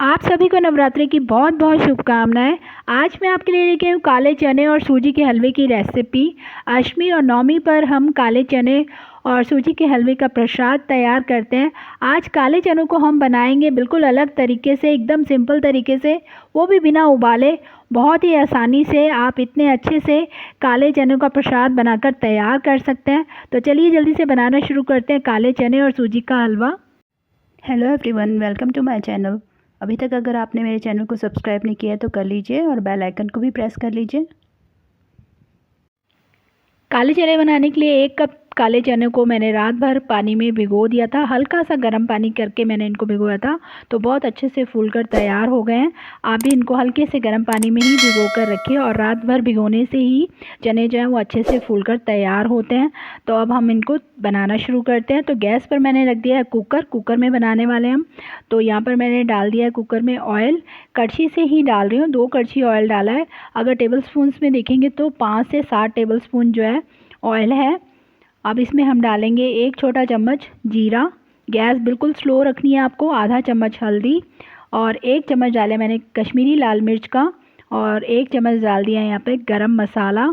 आप सभी को नवरात्रि की बहुत बहुत शुभकामनाएं। आज मैं आपके लिए लेके आई हूँ काले चने और सूजी के हलवे की रेसिपी। अष्टमी और नवमी पर हम काले चने और सूजी के हलवे का प्रसाद तैयार करते हैं। आज काले चनों को हम बनाएंगे बिल्कुल अलग तरीके से, एकदम सिंपल तरीके से, वो भी बिना उबाले। बहुत ही आसानी से आप इतने अच्छे से काले चनों का प्रसाद बनाकर तैयार कर सकते हैं। तो चलिए जल्दी से बनाना शुरू करते हैं काले चने और सूजी का हलवा। Hello everyone, welcome to my channel. अभी तक अगर आपने मेरे चैनल को सब्सक्राइब नहीं किया है तो कर लीजिए और बेल आइकन को भी प्रेस कर लीजिए। काले चने बनाने के लिए 1 कप काले चने को मैंने रात भर पानी में भिगो दिया था। हल्का सा गर्म पानी करके मैंने इनको भिगोया था, तो बहुत अच्छे से फूल कर तैयार हो गए हैं। आप भी इनको हल्के से गर्म पानी में ही भिगो कर रखिए और रात भर भिगोने से ही चने जो हैं वो अच्छे से फूल कर तैयार होते हैं। तो अब हम इनको बनाना शुरू करते हैं। तो गैस पर मैंने रख दिया है कुकर में बनाने वाले हम। तो यहाँ पर मैंने डाल दिया है कुकर में ऑयल। कड़छी से ही डाल रही हूँ, 2 कड़छी ऑयल डाला है। अगर टेबल स्पून्स में देखेंगे तो 5 से 7 टेबल स्पून जो है ऑयल है। अब इसमें हम डालेंगे 1 छोटा चम्मच जीरा। गैस बिल्कुल स्लो रखनी है आपको। आधा चम्मच हल्दी और 1 चम्मच डाले मैंने कश्मीरी लाल मिर्च का, और 1 चम्मच डाल दिया यहाँ पे गरम मसाला,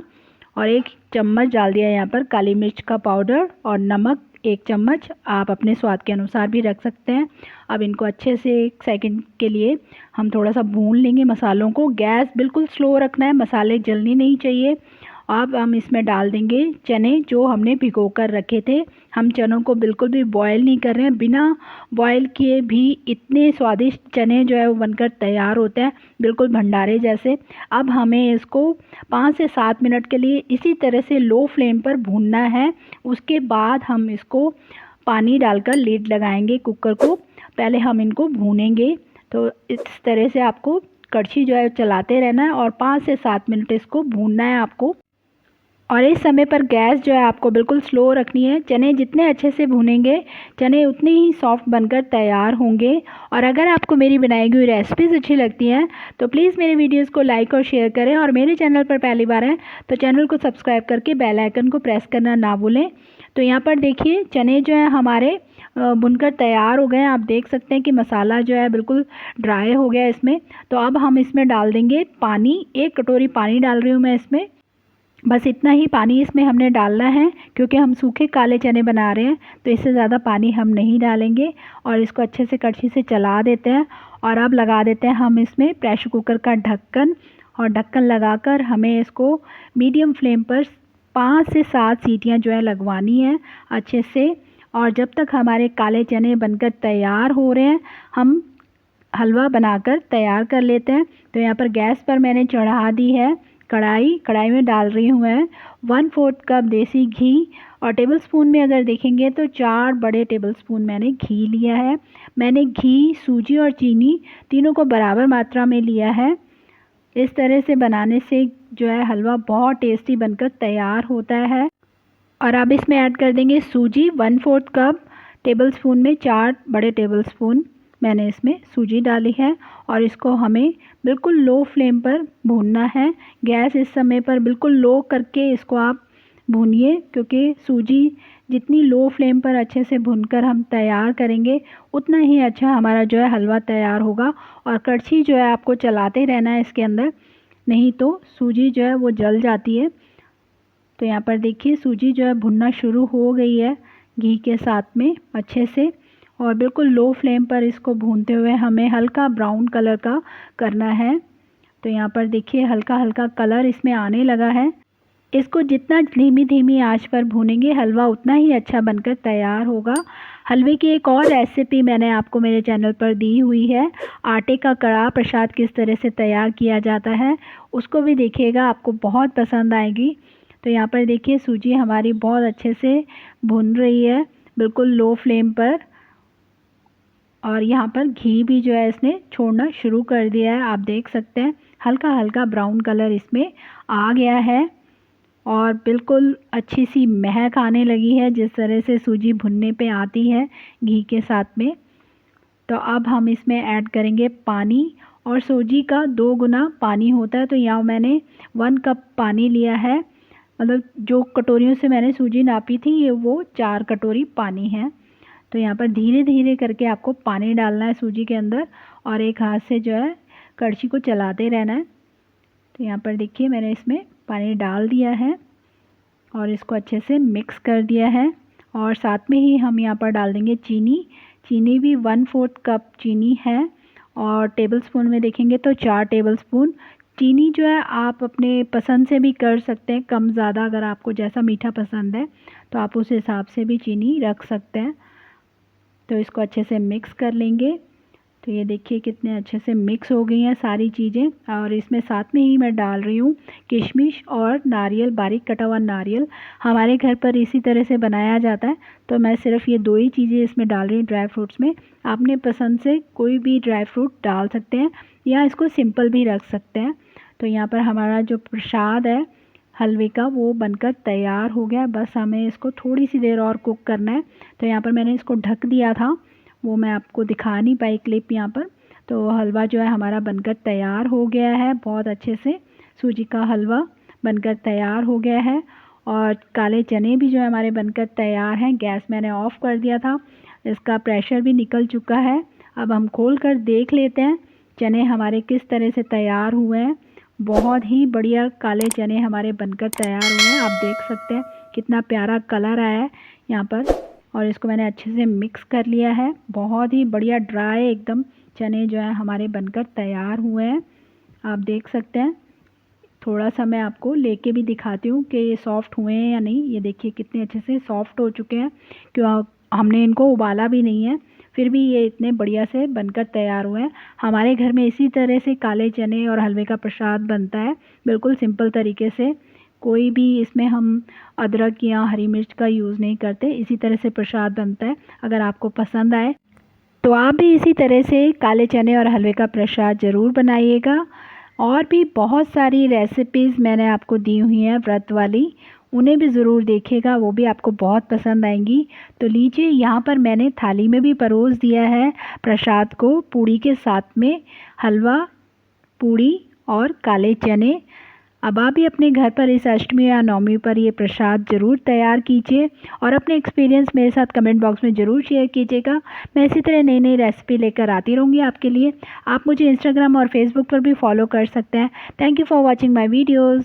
और 1 चम्मच डाल दिया यहाँ पर काली मिर्च का पाउडर, और नमक 1 चम्मच। आप अपने स्वाद के अनुसार भी रख सकते हैं। अब इनको अच्छे से 1 सेकंड के लिए हम थोड़ा सा भून लेंगे मसालों को। गैस बिल्कुल स्लो रखना है, मसाले जलने नहीं चाहिए। अब हम इसमें डाल देंगे चने जो हमने भिगो कर रखे थे। हम चनों को बिल्कुल भी बॉयल नहीं कर रहे हैं, बिना बॉयल किए भी इतने स्वादिष्ट चने जो है वो बनकर तैयार होते हैं, बिल्कुल भंडारे जैसे। अब हमें इसको 5 से 7 मिनट के लिए इसी तरह से लो फ्लेम पर भूनना है। उसके बाद हम इसको पानी डालकर लीड लगाएंगे कुकर को। पहले हम इनको भूनेंगे। तो इस तरह से आपको कड़छी जो है चलाते रहना है और 5 से 7 मिनट इसको भूनना है आपको। और इस समय पर गैस जो है आपको बिल्कुल स्लो रखनी है। चने जितने अच्छे से भुनेंगे, चने उतने ही सॉफ्ट बनकर तैयार होंगे। और अगर आपको मेरी बनाई हुई रेसिपीज़ अच्छी लगती हैं तो प्लीज़ मेरे वीडियोस को लाइक और शेयर करें, और मेरे चैनल पर पहली बार हैं तो चैनल को सब्सक्राइब करके बेल आइकन को प्रेस करना ना भूलें। तो यहाँ पर देखिए चने जो हैं हमारे भुनकर तैयार हो गए हैं। आप देख सकते हैं कि मसाला जो है बिल्कुल ड्राई हो गया इसमें। तो अब हम इसमें डाल देंगे पानी। 1 कटोरी पानी डाल रही हूँ मैं इसमें। बस इतना ही पानी इसमें हमने डालना है, क्योंकि हम सूखे काले चने बना रहे हैं, तो इससे ज़्यादा पानी हम नहीं डालेंगे। और इसको अच्छे से कड़छी से चला देते हैं। और अब लगा देते हैं हम इसमें प्रेशर कुकर का ढक्कन, और ढक्कन लगाकर हमें इसको मीडियम फ्लेम पर 5 से 7 सीटियां जो है लगवानी है अच्छे से। और जब तक हमारे काले चने बनकर तैयार हो रहे हैं, हम हलवा बनाकर तैयार कर लेते हैं। तो यहाँ पर गैस पर मैंने चढ़ा दी है कढ़ाई में डाल रही हूँ मैं 1/4 कप देसी घी। और टेबल स्पून में अगर देखेंगे तो 4 बड़े टेबल स्पून मैंने घी लिया है। मैंने घी, सूजी और चीनी तीनों को बराबर मात्रा में लिया है। इस तरह से बनाने से जो है हलवा बहुत टेस्टी बनकर तैयार होता है। और अब इसमें ऐड कर देंगे सूजी 1/4 कप। टेबल स्पून में 4 बड़े टेबल स्पून मैंने इसमें सूजी डाली है। और इसको हमें बिल्कुल लो फ्लेम पर भूनना है। गैस इस समय पर बिल्कुल लो करके इसको आप भूनिए, क्योंकि सूजी जितनी लो फ्लेम पर अच्छे से भूनकर हम तैयार करेंगे, उतना ही अच्छा हमारा जो है हलवा तैयार होगा। और कड़छी जो है आपको चलाते रहना है इसके अंदर, नहीं तो सूजी जो है वो जल जाती है। तो यहाँ पर देखिए सूजी जो है भुनना शुरू हो गई है घी के साथ में अच्छे से। और बिल्कुल लो फ्लेम पर इसको भूनते हुए हमें हल्का ब्राउन कलर का करना है। तो यहाँ पर देखिए हल्का हल्का कलर इसमें आने लगा है। इसको जितना धीमी धीमी आंच पर भूनेंगे, हलवा उतना ही अच्छा बनकर तैयार होगा। हलवे की एक और रेसिपी मैंने आपको मेरे चैनल पर दी हुई है। आटे का कड़ा प्रसाद किस तरह से तैयार किया जाता है, उसको भी देखिएगा, आपको बहुत पसंद आएगी। तो यहाँ पर देखिए सूजी हमारी बहुत अच्छे से भुन रही है, बिल्कुल लो फ्लेम पर। और यहाँ पर घी भी जो है इसने छोड़ना शुरू कर दिया है। आप देख सकते हैं हल्का हल्का ब्राउन कलर इसमें आ गया है। और बिल्कुल अच्छी सी महक आने लगी है जिस तरह से सूजी भुनने पे आती है घी के साथ में। तो अब हम इसमें ऐड करेंगे पानी। और सूजी का 2 गुना पानी होता है। तो यहाँ मैंने 1 कप पानी लिया है, मतलब जो कटोरियों से मैंने सूजी नापी थी ये वो 4 कटोरी पानी है। तो यहाँ पर धीरे धीरे करके आपको पानी डालना है सूजी के अंदर। और एक हाथ से जो है कड़छी को चलाते रहना है। तो यहाँ पर देखिए मैंने इसमें पानी डाल दिया है और इसको अच्छे से मिक्स कर दिया है। और साथ में ही हम यहाँ पर डाल देंगे चीनी। चीनी भी 1/4 कप चीनी है और टेबलस्पून में देखेंगे तो 4 टेबलस्पून। चीनी जो है आप अपने पसंद से भी कर सकते हैं, कम ज़्यादा, अगर आपको जैसा मीठा पसंद है तो आप उस हिसाब से भी चीनी रख सकते हैं। तो इसको अच्छे से मिक्स कर लेंगे। तो ये देखिए कितने अच्छे से मिक्स हो गई हैं सारी चीज़ें। और इसमें साथ में ही मैं डाल रही हूँ किशमिश और नारियल, बारीक कटा हुआ नारियल। हमारे घर पर इसी तरह से बनाया जाता है, तो मैं सिर्फ ये 2 ही चीज़ें इसमें डाल रही हूँ ड्राई फ्रूट्स में। आपने पसंद से कोई भी ड्राई फ्रूट डाल सकते हैं या इसको सिंपल भी रख सकते हैं। तो यहाँ पर हमारा जो प्रसाद है हलवे का वो बनकर तैयार हो गया। बस हमें इसको थोड़ी सी देर और कुक करना है। तो यहाँ पर मैंने इसको ढक दिया था, वो मैं आपको दिखा नहीं पाई क्लिप यहाँ पर। तो हलवा जो है हमारा बनकर तैयार हो गया है। बहुत अच्छे से सूजी का हलवा बनकर तैयार हो गया है। और काले चने भी जो है हमारे बनकर तैयार हैं। गैस मैंने ऑफ़ कर दिया था, इसका प्रेशर भी निकल चुका है। अब हम खोल कर देख लेते हैं चने हमारे किस तरह से तैयार हुए हैं। बहुत ही बढ़िया काले चने हमारे बनकर तैयार हुए हैं। आप देख सकते हैं कितना प्यारा कलर आया है यहाँ पर। और इसको मैंने अच्छे से मिक्स कर लिया है। बहुत ही बढ़िया ड्राई एकदम चने जो है हमारे बनकर तैयार हुए हैं। आप देख सकते हैं। थोड़ा सा मैं आपको लेके भी दिखाती हूँ कि ये सॉफ़्ट हुए हैं या नहीं। ये देखिए कितने अच्छे से सॉफ़्ट हो चुके हैं, क्यों हमने इनको उबाला भी नहीं है, फिर भी ये इतने बढ़िया से बनकर तैयार हुए हैं। हमारे घर में इसी तरह से काले चने और हलवे का प्रसाद बनता है, बिल्कुल सिंपल तरीके से। कोई भी इसमें हम अदरक या हरी मिर्च का यूज़ नहीं करते। इसी तरह से प्रसाद बनता है। अगर आपको पसंद आए तो आप भी इसी तरह से काले चने और हलवे का प्रसाद ज़रूर बनाइएगा। और भी बहुत सारी रेसिपीज़ मैंने आपको दी हुई हैं व्रत वाली, उन्हें भी ज़रूर देखिएगा, वो भी आपको बहुत पसंद आएंगी। तो लीजिए यहाँ पर मैंने थाली में भी परोस दिया है प्रसाद को पूड़ी के साथ में, हलवा, पूड़ी और काले चने। अब आप भी अपने घर पर इस अष्टमी या नवमी पर ये प्रसाद ज़रूर तैयार कीजिए और अपने एक्सपीरियंस मेरे साथ कमेंट बॉक्स में ज़रूर शेयर कीजिएगा। मैं इसी तरह नई नई रेसिपी लेकर आती रहूँगी आपके लिए। आप मुझे इंस्टाग्राम और फेसबुक पर भी फॉलो कर सकते हैं। Thank you for watching my videos.